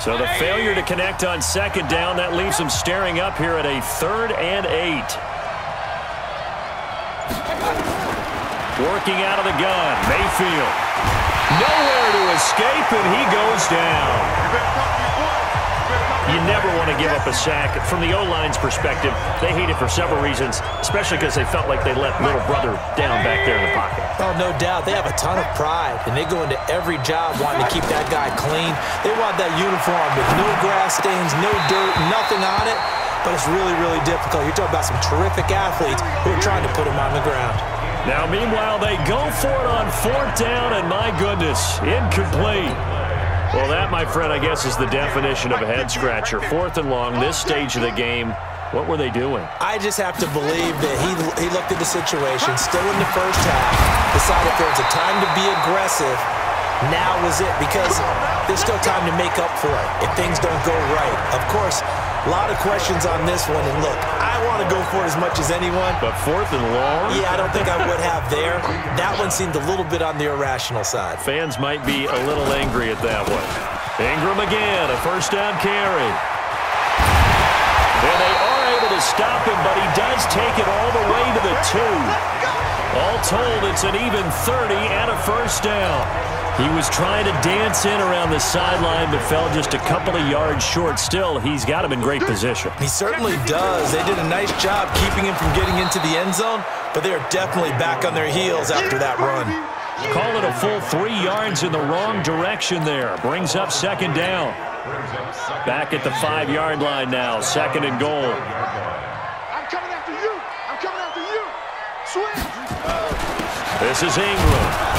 So the failure to connect on second down, that leaves them staring up here at a 3rd and 8. Working out of the gun, Mayfield. Nowhere to escape, and he goes down. You never want to give up a sack. From the O-line's perspective, they hate it for several reasons, especially because they felt like they let little brother down back there in the pocket. Oh, no doubt. They have a ton of pride, and they go into every job wanting to keep that guy clean. They want that uniform with no grass stains, no dirt, nothing on it, but it's really, really difficult. You're talking about some terrific athletes who are trying to put him on the ground. Now, meanwhile, they go for it on 4th down, and my goodness, incomplete. Well, that, my friend, I guess is the definition of a head-scratcher. 4th and long, this stage of the game. What were they doing? I just have to believe that he looked at the situation, still in the first half, decided there was a time to be aggressive. Now is it, because there's still time to make up for it if things don't go right. Of course, a lot of questions on this one, and look, I want to go for it as much as anyone. But 4th and long? Yeah, I don't think I would have there. That one seemed a little bit on the irrational side. Fans might be a little angry at that one. Ingram again, a 1st down carry. And they are able to stop him, but he does take it all the way to the 2. All told, it's an even 30 and a 1st down. He was trying to dance in around the sideline, but fell just a couple of yards short. Still, he's got him in great position. He certainly does. They did a nice job keeping him from getting into the end zone, but they're definitely back on their heels after that run. Call it a full 3 yards in the wrong direction there. Brings up 2nd down. Back at the 5-yard line now, 2nd and goal. I'm coming after you. I'm coming after you. Swing. This is Ingram.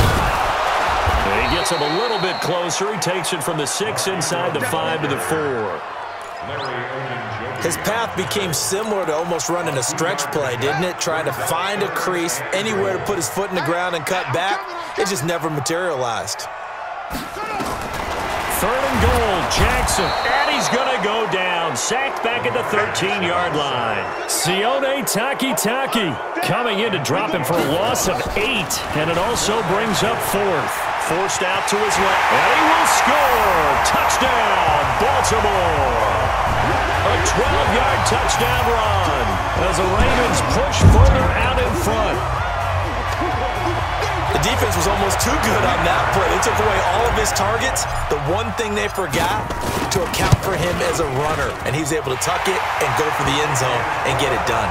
He gets him a little bit closer. He takes it from the 6 inside the 5 to the 4. His path became similar to almost running a stretch play, didn't it? Trying to find a crease, anywhere to put his foot in the ground and cut back. It just never materialized. 3rd and goal, Jackson. And he's going to go down. Sacked back at the 13-yard line. Sione Takitaki coming in to drop him for a loss of 8. And it also brings up 4th. Forced out to his left, and he will score! Touchdown, Baltimore! A 12-yard touchdown run as the Ravens push further out in front. The defense was almost too good on that play. They took away all of his targets. The one thing they forgot, to account for him as a runner, and he's able to tuck it and go for the end zone and get it done.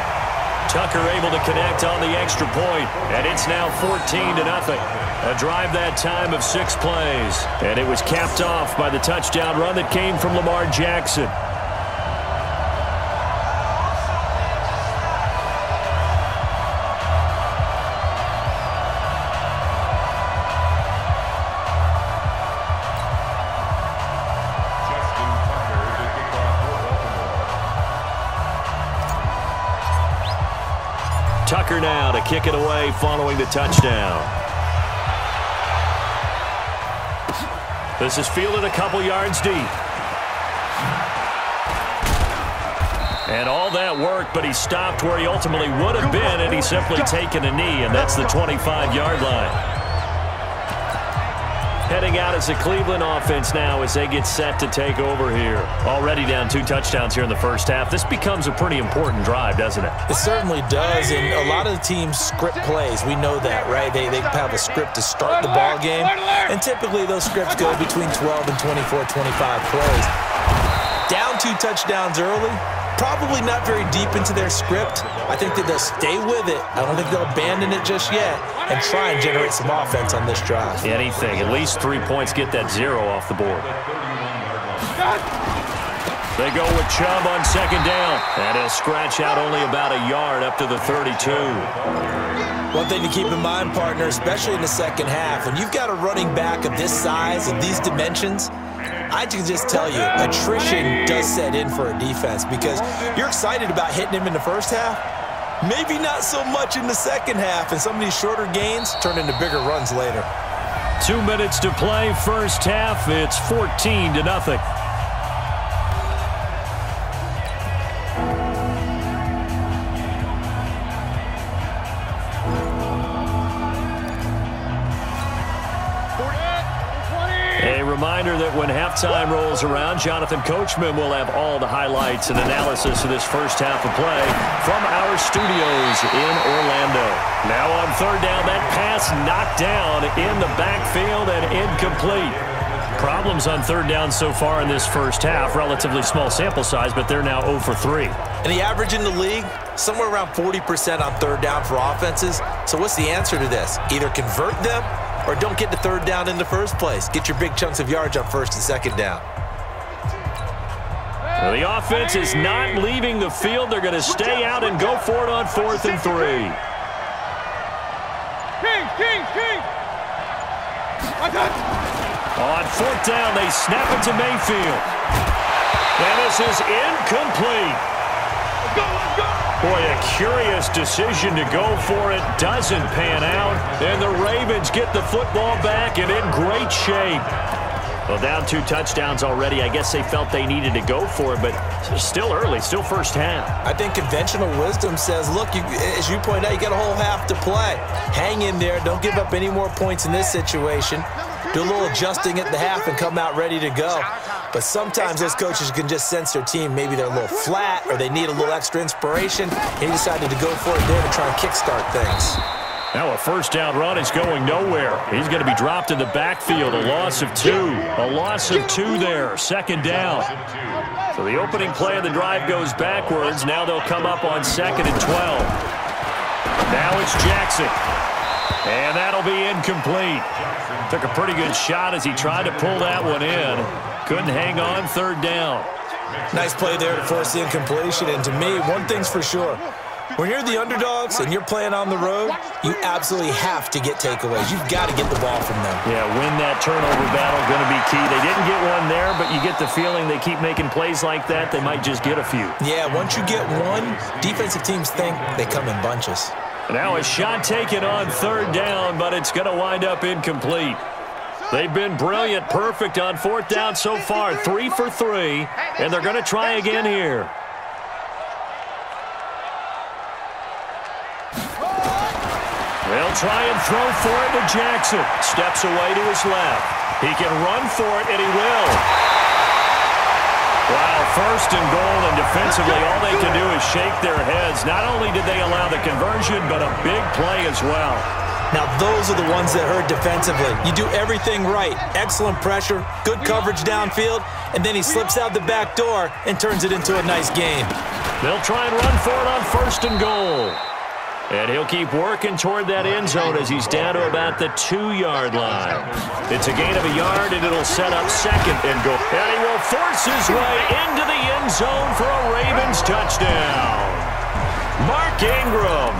Tucker able to connect on the extra point, and it's now 14-0. A drive that time of 6 plays, and it was capped off by the touchdown run that came from Lamar Jackson. Tucker now to kick it away following the touchdown. This is fielded a couple yards deep. And all that work, but he stopped where he ultimately would have been, and he's simply taken a knee, and that's the 25-yard line. Heading out as the Cleveland offense now as they get set to take over here. Already down 2 touchdowns here in the first half. This becomes a pretty important drive, doesn't it? It certainly does, and a lot of the teams script plays. We know that, right? They have a script to start the ball game, and typically those scripts go between 12 and 24, 25 plays. Down 2 touchdowns early, probably not very deep into their script. I think that they'll stay with it. I don't think they'll abandon it just yet and try and generate some offense on this drive. Anything. At least 3 points, get that 0 off the board. They go with Chubb on 2nd down, and he'll scratch out only about a yard up to the 32. One thing to keep in mind, partner, especially in the second half, when you've got a running back of this size, of these dimensions, I can just tell you, attrition does set in for a defense because you're excited about hitting him in the first half. Maybe not so much in the second half, and some of these shorter gains turn into bigger runs later. 2 minutes to play, first half. It's 14-0. reminder that when halftime rolls around, Jonathan Coachman will have all the highlights and analysis of this first half of play from our studios in Orlando. Now on third down, that pass knocked down in the backfield and incomplete. Problems on third down so far in this first half. Relatively small sample size, but they're now 0 for 3. And the average in the league, somewhere around 40% on third down for offenses. So what's the answer to this? Either convert them or don't get to third down in the first place. Get your big chunks of yards on first and second down. Well, the offense is not leaving the field. They're going to stay out and go for it on 4th and 3. King. On 4th down, they snap it to Mayfield. And this is incomplete. Let's go. Boy, a curious decision to go for it. Doesn't pan out. And the Ravens get the football back and in great shape. Well, down 2 touchdowns already. I guess they felt they needed to go for it, but still early, still first half. I think conventional wisdom says, look, as you point out, you got a whole half to play. Hang in there. Don't give up any more points in this situation. Do a little adjusting at the half and come out ready to go. But sometimes those coaches can just sense their team. Maybe they're a little flat or they need a little extra inspiration. He decided to go for it there to try and kickstart things. Now a first down run is going nowhere. He's going to be dropped in the backfield. A loss of 2. A loss of 2 there. Second down. So the opening play of the drive goes backwards. Now they'll come up on 2nd and 12. Now it's Jackson. And that'll be incomplete. Took a pretty good shot as he tried to pull that one in. Couldn't hang on third down. Nice play there to force the incompletion. And to me, one thing's for sure. When you're the underdogs and you're playing on the road, you absolutely have to get takeaways. You've got to get the ball from them. Yeah, win that turnover battle, going to be key. They didn't get one there, but you get the feeling they keep making plays like that, they might just get a few. Yeah, once you get one, defensive teams think they come in bunches. Now a shot taken on third down, but it's going to wind up incomplete. They've been brilliant, perfect on 4th down so far, 3 for 3, and they're going to try again here. They'll try and throw for it to Jackson. Steps away to his left. He can run for it, and he will. Wow, 1st and goal, and defensively, all they can do is shake their heads. Not only did they allow the conversion, but a big play as well. Now, those are the ones that hurt defensively. You do everything right. Excellent pressure, good coverage downfield, and then he slips out the back door and turns it into a nice game. They'll try and run for it on 1st and goal. And he'll keep working toward that end zone as he's down to about the 2-yard line. It's a gain of a yard, and it'll set up 2nd and goal. And he will force his way into the end zone for a Ravens touchdown. Mark Ingram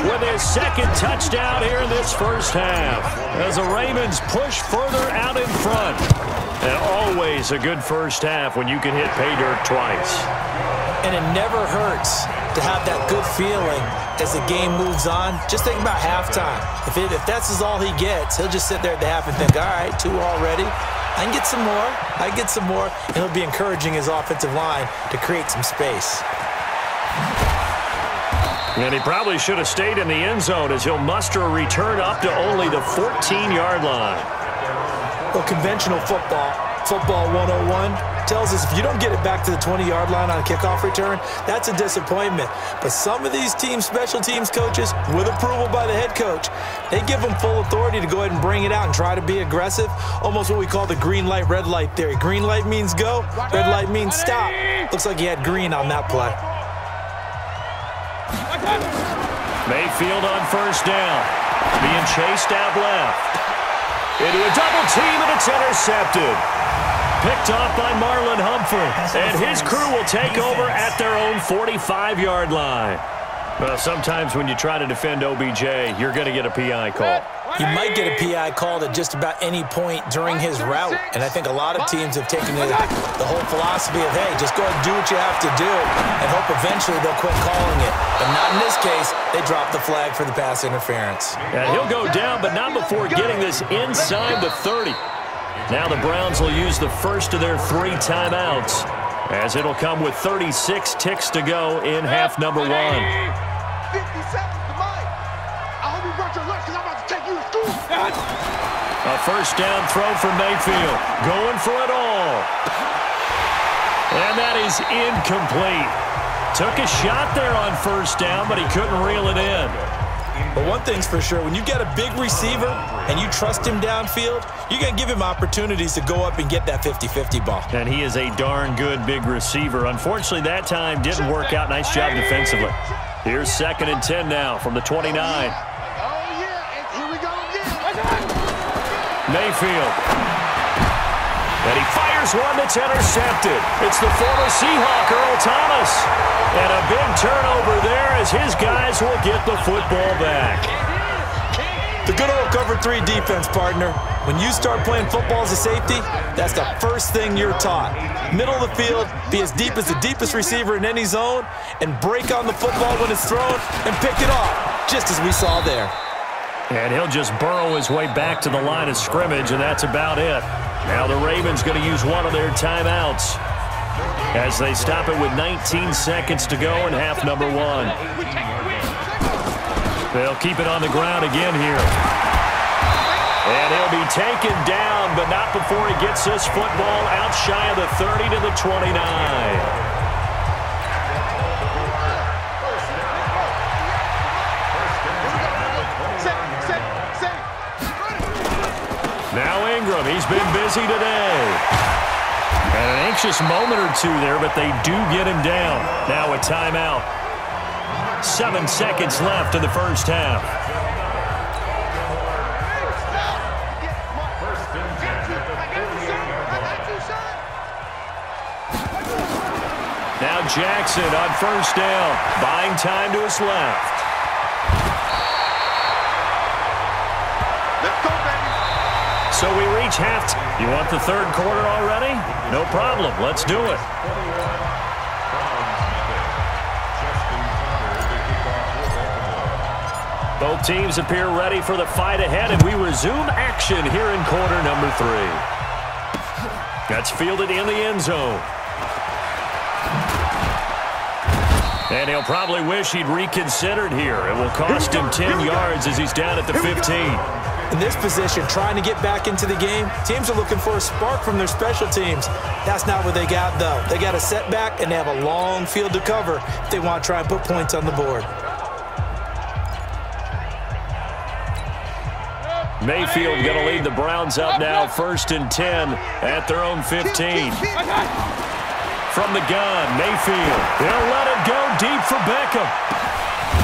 with his 2nd touchdown here in this first half as the Ravens push further out in front. And always a good first half when you can hit pay dirt twice. And it never hurts to have that good feeling as the game moves on. Just think about halftime. If that's all he gets, he'll just sit there at the half and think, all right, 2 already. I can get some more. I can get some more. And he'll be encouraging his offensive line to create some space. And he probably should have stayed in the end zone as he'll muster a return up to only the 14-yard line. Well, conventional football 101, tells us if you don't get it back to the 20-yard line on a kickoff return, that's a disappointment. But some of these team special teams coaches, with approval by the head coach, they give them full authority to go ahead and bring it out and try to be aggressive, almost what we call the green light, red light theory. Green light means go, red light means stop. Looks like he had green on that play. Mayfield on 1st down, being chased out left. Into a double team, and it's intercepted. Picked off by Marlon Humphrey, and his crew will take over at their own 45-yard line. Well, sometimes when you try to defend OBJ, you're going to get a PI call. You might get a PI called at just about any point during his route, and I think a lot of teams have taken the whole philosophy of, hey, just go and do what you have to do and hope eventually they'll quit calling it. But not in this case. They dropped the flag for the pass interference. And he'll go down, but not before getting this inside the 30. Now the Browns will use the first of their 3 timeouts, as it'll come with 36 ticks to go in half number 1. 50 seconds to mine. I hope you brought your lunch because I'm about to take you to school. A first down throw for Mayfield. Going for it all. And that is incomplete. Took a shot there on first down, but he couldn't reel it in. But one thing's for sure, when you got a big receiver and you trust him downfield, you're going to give him opportunities to go up and get that 50-50 ball. And he is a darn good big receiver. Unfortunately, that time didn't work out. Nice job defensively. Here's 2nd and 10 now from the 29. Mayfield. And he fires one that's intercepted. It's the former Seahawk, Earl Thomas. And a big turnover there as his guys will get the football back. The good old cover 3 defense, partner. When you start playing football as a safety, that's the first thing you're taught. Middle of the field, be as deep as the deepest receiver in any zone, and break on the football when it's thrown and pick it off, just as we saw there. And he'll just burrow his way back to the line of scrimmage, and that's about it. Now the Ravens going to use one of their timeouts as they stop it with 19 seconds to go in half number 1. They'll keep it on the ground again here. And he'll be taken down, but not before he gets this football out shy of the 30 to the 29. Now Ingram, he's been busy today. And an anxious moment or two there, but they do get him down. Now a timeout. 7 seconds left in the first half. Now Jackson on first down, buying time to his left. So we reach halftime. You want the third quarter already? No problem. Let's do it. Both teams appear ready for the fight ahead, and we resume action here in quarter number 3. That's fielded in the end zone. And he'll probably wish he'd reconsidered here. It will cost him 10 yards as he's down at the 15. In this position, trying to get back into the game, teams are looking for a spark from their special teams. That's not what they got, though. They got a setback, and they have a long field to cover if they want to try and put points on the board. Mayfield going to lead the Browns up now, 1st and 10 at their own 15. From the gun, Mayfield. They'll let it go deep for Beckham.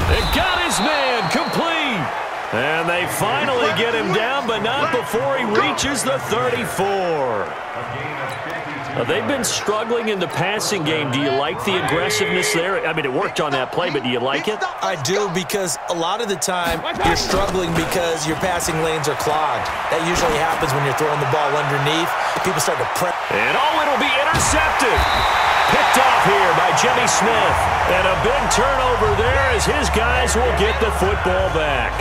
They got his man complete. And they finally get him down, but not before he reaches the 34. They've been struggling in the passing game. Do you like the aggressiveness there? I mean, it worked on that play, but do you like it? I do, because a lot of the time you're struggling because your passing lanes are clogged. That usually happens when you're throwing the ball underneath. People start to press. And it'll be intercepted. Picked off here by Jimmy Smith. And a big turnover there as his guys will get the football back.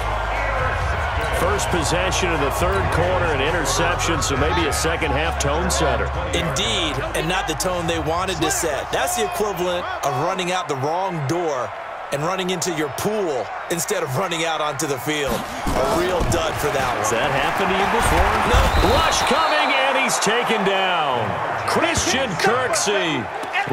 First possession of the third quarter, an interception, so maybe a second-half tone setter. Indeed, and not the tone they wanted to set. That's the equivalent of running out the wrong door and running into your pool instead of running out onto the field. A real dud for that one. Has that happened to you before? No. Rush coming, and he's taken down. Christian Kirksey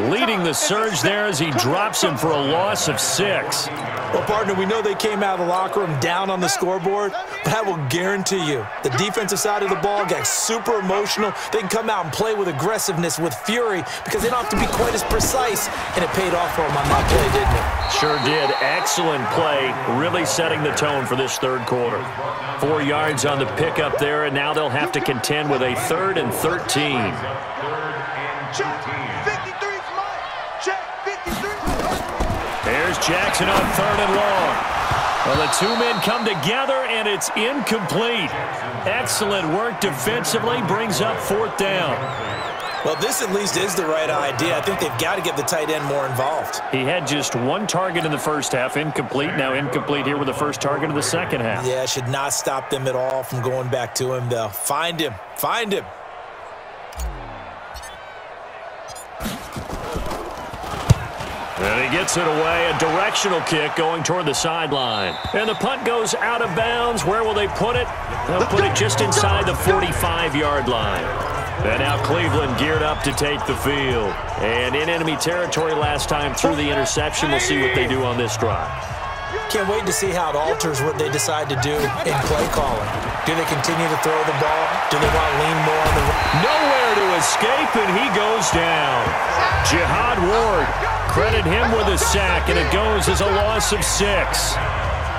leading the surge there as he drops him for a loss of 6. Well, partner, we know they came out of the locker room down on the scoreboard, but I will guarantee you the defensive side of the ball got super emotional. They can come out and play with aggressiveness, with fury, because they don't have to be quite as precise, and it paid off for them on that play, didn't it? Sure did. Excellent play, really setting the tone for this third quarter. 4 yards on the pickup there, and now they'll have to contend with a 3rd and 13. There's Jackson on 3rd and long. Well, the two men come together, and it's incomplete. Excellent work defensively, brings up 4th down. Well, this at least is the right idea. I think they've got to get the tight end more involved. He had just 1 target in the first half, incomplete. Now incomplete here with the first target of the second half. Yeah, should not stop them at all from going back to him, though. Find him. Find him. And he gets it away, a directional kick going toward the sideline. And the punt goes out of bounds. Where will they put it? They'll put it just inside the 45-yard line. And now Cleveland geared up to take the field. And in enemy territory last time through the interception. We'll see what they do on this drive. Can't wait to see how it alters what they decide to do in play calling. Do they continue to throw the ball? Do they want to lean more on the... Nowhere to escape, and he goes down. Jihad Ward, credit him with a sack, and it goes as a loss of 6.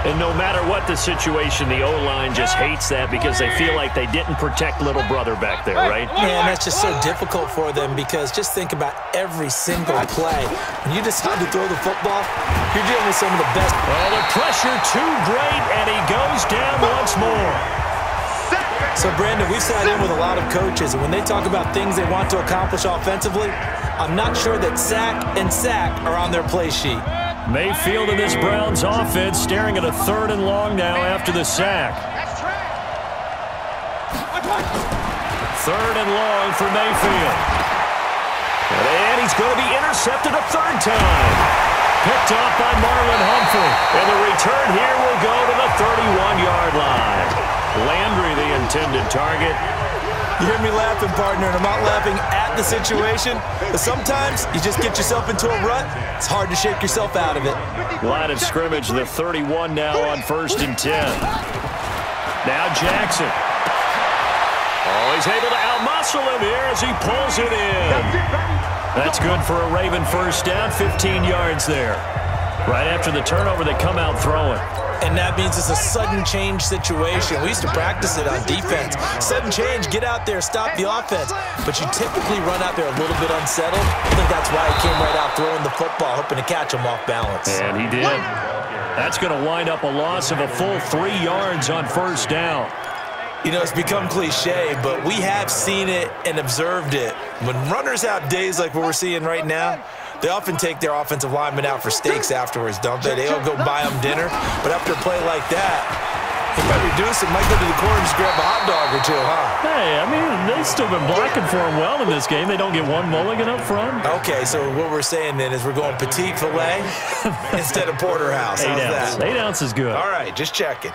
And no matter what the situation, the O-line just hates that because they feel like they didn't protect little brother back there, right? Man, that's just so difficult for them because just think about every single play. When you decide to throw the football, you're dealing with some of the best. Oh, the pressure too great, and he goes down once more. So, Brandon, we've sat in with a lot of coaches, and when they talk about things they want to accomplish offensively, I'm not sure that sack and sack are on their play sheet. Mayfield in this Browns offense staring at a 3rd and long now after the sack. 3rd and long for Mayfield. And he's going to be intercepted a 3rd time. Picked off by Marlon Humphrey. And the return here will go to the 31-yard line. Landry, the intended target. You hear me laughing, partner, and I'm not laughing at the situation, but sometimes you just get yourself into a rut. It's hard to shake yourself out of it. Line of scrimmage, the 31 now on 1st and 10. Now Jackson. Oh, he's able to outmuscle him here as he pulls it in. That's good for a Raven 1st down, 15 yards there. Right after the turnover, they come out throwing. And that means it's a sudden change situation. We used to practice it on defense. Sudden change, get out there, stop the offense. But you typically run out there a little bit unsettled. I think that's why he came right out throwing the football, hoping to catch him off balance. And he did. That's going to wind up a loss of a full 3 yards on 1st down. You know, it's become cliche, but we have seen it and observed it. When runners have days like what we're seeing right now, they often take their offensive linemen out for steaks afterwards, don't they? They'll go buy them dinner. But after a play like that, he might reduce it, might go to the corner and just grab a hot dog or two, huh? Hey, I mean, they've still been blocking for him well in this game. They don't get one mulligan up front. Okay, so what we're saying then is we're going petite filet instead of porterhouse. How's that? 8 ounce is good. All right, just checking.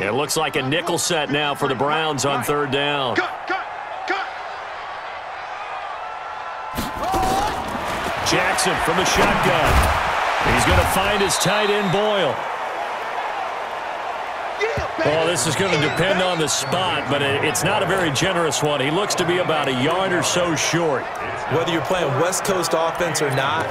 It looks like a nickel set now for the Browns on 3rd down. Jackson from the shotgun. He's going to find his tight end, Boyle. Well, this is going to depend on the spot, but it's not a very generous one. He looks to be about a yard or so short. Whether you're playing West Coast offense or not,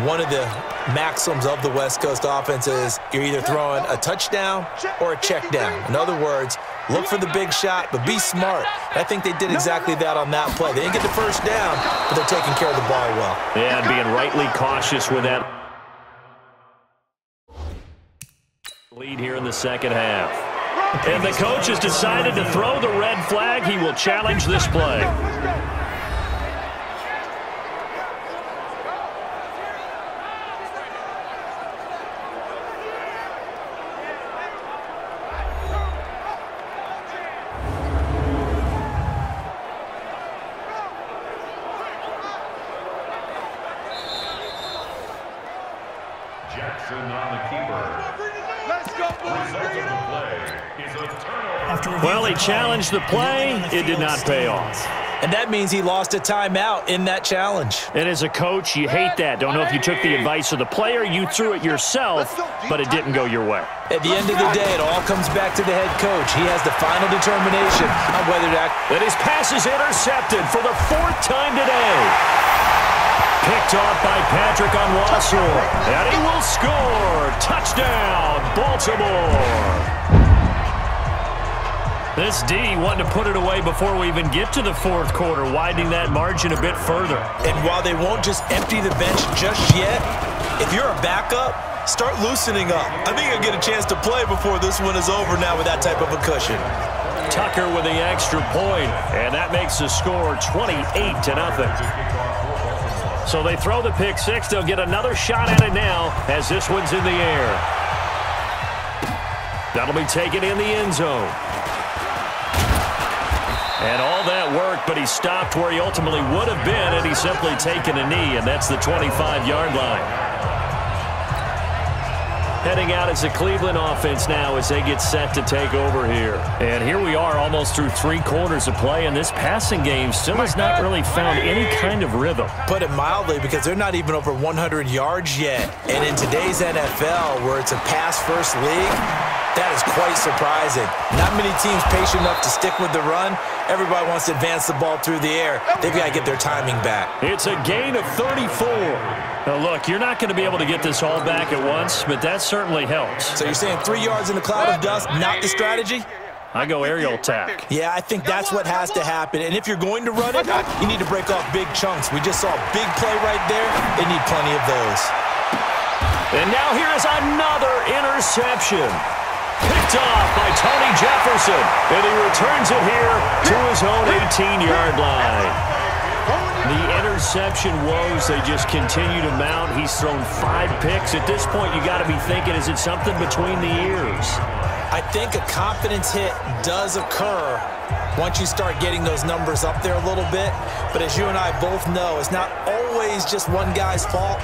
one of the maxims of the West Coast offense is you're either throwing a touchdown or a check down. In other words, look for the big shot, but be smart. I think they did exactly that on that play. They didn't get the 1st down, but they're taking care of the ball well. Yeah, and being rightly cautious with that lead here in the 2nd half. And the coach has decided to throw the red flag. He will challenge this play. Jackson on the keeper. Let's go, boys. Well, he challenged the play. It did not pay off. And that means he lost a timeout in that challenge. And as a coach, you hate that. Don't know if you took the advice of the player, you threw it yourself, but it didn't go your way. At the end of the day, it all comes back to the head coach. He has the final determination on whether to act. And his pass is intercepted for the 4th time today. Picked off by Patrick on Wassor. And he will score. Touchdown, Baltimore. This D wanting to put it away before we even get to the 4th quarter, widening that margin a bit further. And while they won't just empty the bench just yet, if you're a backup, start loosening up. I think you'll get a chance to play before this one is over now with that type of a cushion. Tucker with the extra point, and that makes the score 28-0. So they throw the pick six. They'll get another shot at it now as this one's in the air. That'll be taken in the end zone. And all that work, but he stopped where he ultimately would have been had he simply taken a knee, and that's the 25-yard line. Heading out as the Cleveland offense now as they get set to take over here. And here we are almost through 3 quarters of play, and this passing game still has not really found any kind of rhythm. Put it mildly, because they're not even over 100 yards yet. And in today's NFL, where it's a pass-first league, that is quite surprising. Not many teams patient enough to stick with the run. Everybody wants to advance the ball through the air. They've got to get their timing back. It's a gain of 34. Now, look, you're not going to be able to get this all back at once, but that certainly helps. So you're saying 3 yards in a cloud of dust, not the strategy? I go aerial attack. Yeah, I think that's what has to happen. And if you're going to run it, you need to break off big chunks. We just saw a big play right there. They need plenty of those. And now here is another interception. Picked off by Tony Jefferson, and he returns it here to his own 18-yard line. The interception woes, they just continue to mount. He's thrown 5 picks. At this point, you got to be thinking, is it something between the ears? I think a confidence hit does occur once you start getting those numbers up there a little bit. But as you and I both know, it's not always just one guy's fault.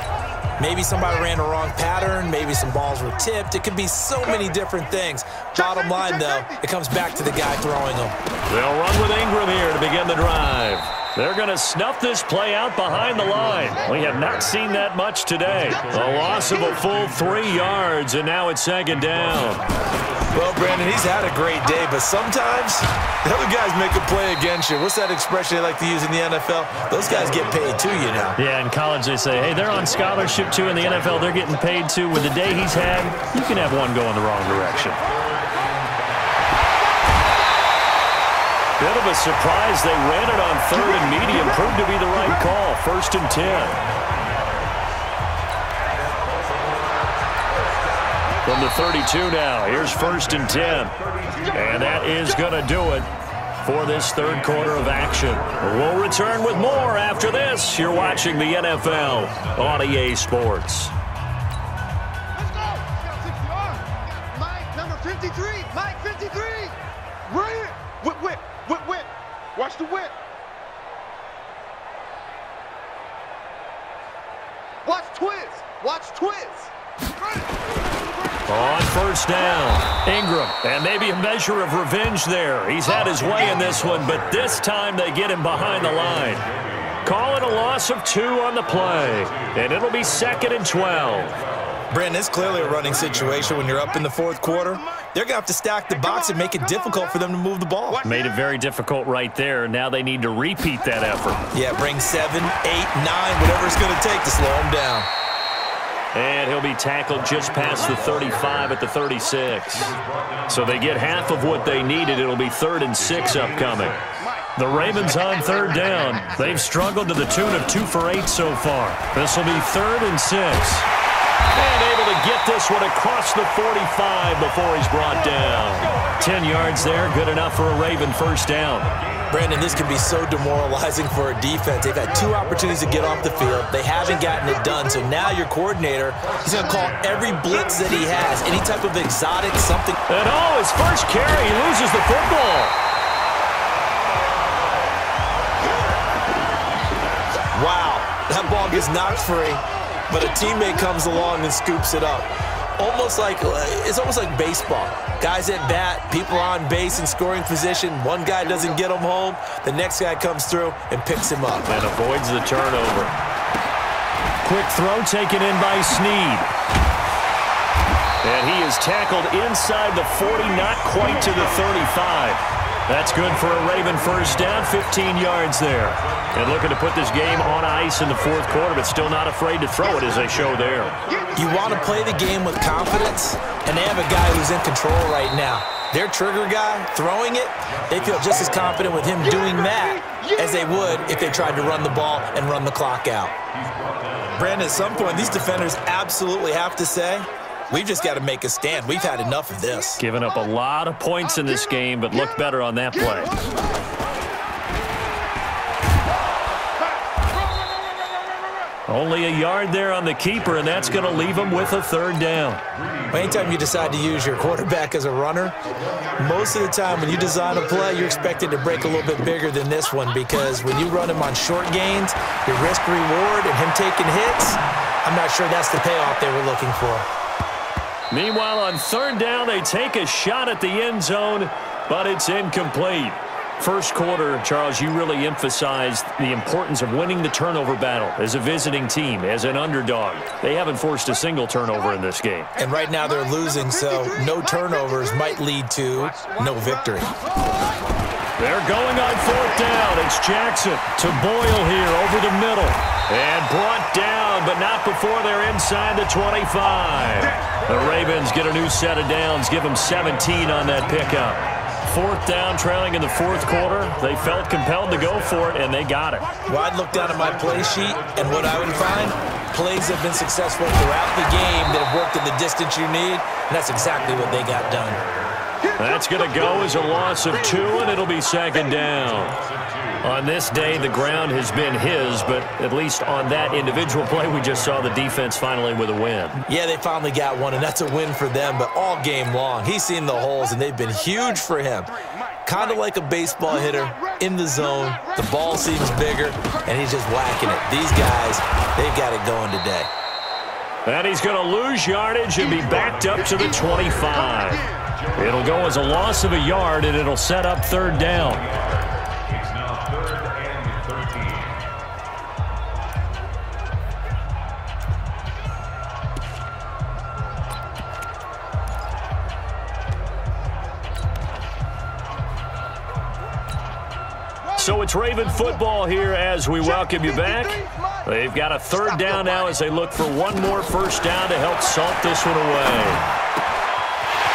Maybe somebody ran a wrong pattern. Maybe some balls were tipped. It could be so many different things. Bottom line, though, it comes back to the guy throwing them. They'll run with Ingram here to begin the drive. They're going to snuff this play out behind the line. We have not seen that much today. A loss of a full 3 yards, and now it's 2nd down. Well, Brandon, he's had a great day, but sometimes the other guys make a play against you. What's that expression they like to use in the NFL? Those guys get paid too, you know. Yeah, in college they say, hey, they're on scholarship too. In the NFL, they're getting paid too. With the day he's had, you can have one go in the wrong direction. Bit of a surprise. They ran it on 3rd and medium. Proved to be the right call. 1st and 10. From the 32 now, here's 1st and 10. And that is going to do it for this 3rd quarter of action. We'll return with more after this. You're watching the NFL on EA Sports. Let's go. Mike, number 53. Mike, 53. Bring it. Whip, whip, whip, whip. Watch the whip. Watch twist. Watch twist. On 1st down, Ingram, and maybe a measure of revenge there. He's had his way in this one, but this time they get him behind the line. Call it a loss of 2 on the play, and it'll be 2nd and 12. Brandon, it's clearly a running situation when you're up in the 4th quarter. They're going to have to stack the box and make it difficult for them to move the ball. Made it very difficult right there. Now they need to repeat that effort. Yeah, bring 7, 8, 9, whatever it's going to take to slow him down. And he'll be tackled just past the 35 at the 36. So they get half of what they needed. It'll be 3rd and 6 upcoming. The Ravens on 3rd down. They've struggled to the tune of 2 for 8 so far. This will be 3rd and 6. And able to get this one across the 45 before he's brought down. 10 yards there, good enough for a Raven 1st down. Brandon, this can be so demoralizing for a defense. They've had 2 opportunities to get off the field. They haven't gotten it done. So now your coordinator, he's going to call every blitz that he has, any type of exotic something. And his first carry, he loses the football. Wow, that ball gets knocked free, but a teammate comes along and scoops it up. It's almost like baseball. Guys at bat, people on base in scoring position. One guy doesn't get him home. The next guy comes through and picks him up. And avoids the turnover. Quick throw taken in by Snead. And he is tackled inside the 40, not quite to the 35. That's good for a Raven 1st down, 15 yards there. And looking to put this game on ice in the 4th quarter, but still not afraid to throw it as they show there. You want to play the game with confidence, and they have a guy who's in control right now. Their trigger guy, throwing it, they feel just as confident with him doing that as they would if they tried to run the ball and run the clock out. Brandon, at some point, these defenders absolutely have to say, we've just got to make a stand. We've had enough of this. Giving up a lot of points in this game, but looked better on that play. Only a yard there on the keeper, and that's going to leave him with a third down. Well, anytime you decide to use your quarterback as a runner, most of the time when you design a play, you're expected to break a little bit bigger than this one, because when you run him on short gains, your risk-reward and him taking hits, I'm not sure that's the payoff they were looking for. Meanwhile, on third down, they take a shot at the end zone, but it's incomplete. First quarter, Charles, you really emphasized the importance of winning the turnover battle as a visiting team, as an underdog. They haven't forced a single turnover in this game. And right now they're losing, so no turnovers might lead to no victory. They're going on fourth down. It's Jackson to Boyle here over the middle. And brought down, but not before they're inside the 25. The Ravens get a new set of downs, give them 17 on that pickup. Fourth down, trailing in the fourth quarter. They felt compelled to go for it, and they got it. Well, I'd look down at my play sheet, and what I would find, plays have been successful throughout the game that have worked at the distance you need, and that's exactly what they got done. That's going to go as a loss of 2, and it'll be second down. On this day, the ground has been his, but at least on that individual play, we just saw the defense finally with a win. Yeah, they finally got one, and that's a win for them, but all game long, he's seen the holes, and they've been huge for him. Kind of like a baseball hitter in the zone. The ball seems bigger, and he's just whacking it. These guys, they've got it going today. And he's going to lose yardage and be backed up to the 25. It'll go as a loss of a yard, and it'll set up third down. It's now 3rd and 13. So it's Raven football here as we welcome you back. They've got a third down now as they look for one more first down to help salt this one away.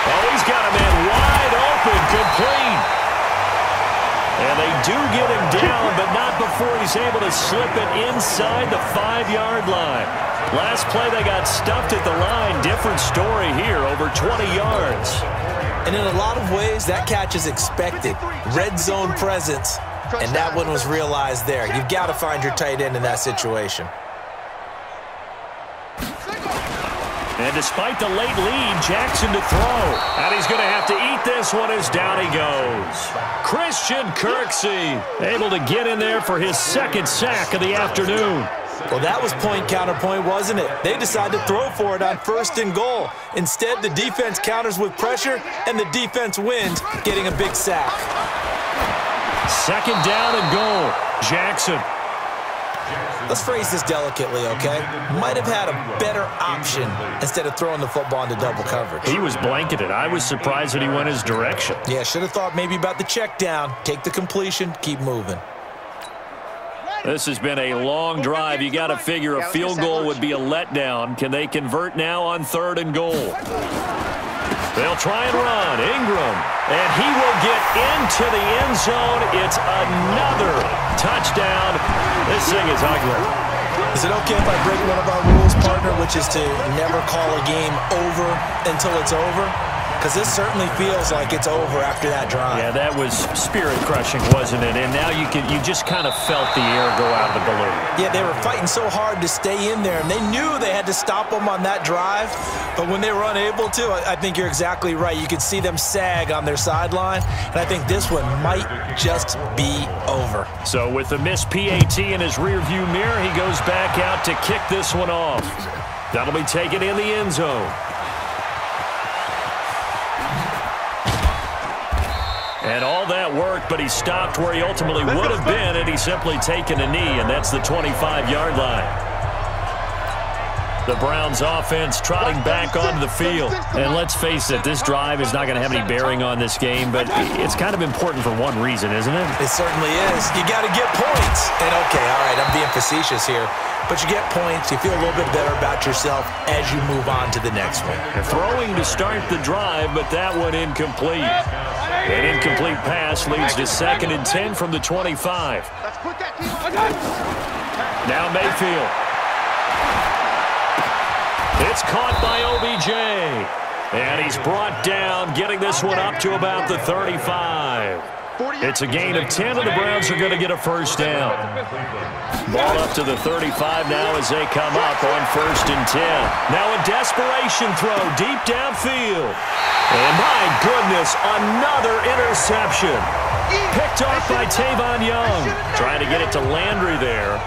Oh, he's got a man wide open, complete. And they do get him down, but not before he's able to slip it inside the 5-yard line. Last play, they got stuffed at the line. Different story here, over 20 yards. And in a lot of ways, that catch is expected. Red zone presence, and that one was realized there. You've got to find your tight end in that situation. And despite the late lead, Jackson to throw. And he's going to have to eat this one as down he goes. Christian Kirksey able to get in there for his second sack of the afternoon. Well, that was point counterpoint, wasn't it? They decided to throw for it on 1st and goal. Instead, the defense counters with pressure, and the defense wins, getting a big sack. Second down and goal. Jackson. Let's phrase this delicately, okay? Might have had a better option instead of throwing the football into double coverage. He was blanketed. I was surprised that he went his direction. Yeah, should have thought maybe about the check down. Take the completion, keep moving. This has been a long drive. You got to figure a field goal would be a letdown. Can they convert now on 3rd and goal? They'll try and run. Ingram. And he will get into the end zone. It's another touchdown. This thing is ugly. Is it okay if I break one of our rules, partner, which is to never call a game over until it's over? Because this certainly feels like it's over after that drive. Yeah, that was spirit-crushing, wasn't it? And now you just kind of felt the air go out of the balloon. Yeah, they were fighting so hard to stay in there, and they knew they had to stop them on that drive. But when they were unable to, I think you're exactly right. You could see them sag on their sideline, and I think this one might just be over. So with the missed PAT in his rearview mirror, he goes back out to kick this one off. That'll be taken in the end zone. And all that worked, but he stopped where he ultimately would have been had he simply taken a knee, and that's the 25-yard line. The Browns offense trotting back onto the field. And let's face it, this drive is not going to have any bearing on this game, but it's kind of important for one reason, isn't it? It certainly is. You got to get points. And okay, all right, I'm being facetious here, but you get points, you feel a little bit better about yourself as you move on to the next one. They're throwing to start the drive, but that one incomplete. An incomplete pass leads to 2nd and 10 from the 25. Now Mayfield. It's caught by OBJ. And he's brought down, getting this one up to about the 35. It's a gain of 10, and the Browns are going to get a first down. Ball up to the 35 now as they come up on 1st and 10. Now a desperation throw deep downfield. And my goodness, another interception. Picked off by Tavon Young. Trying to get it to Landry there.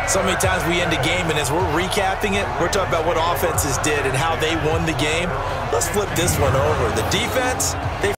So many times we end a game, and as we're recapping it, we're talking about what offenses did and how they won the game. Let's flip this one over. The defense, they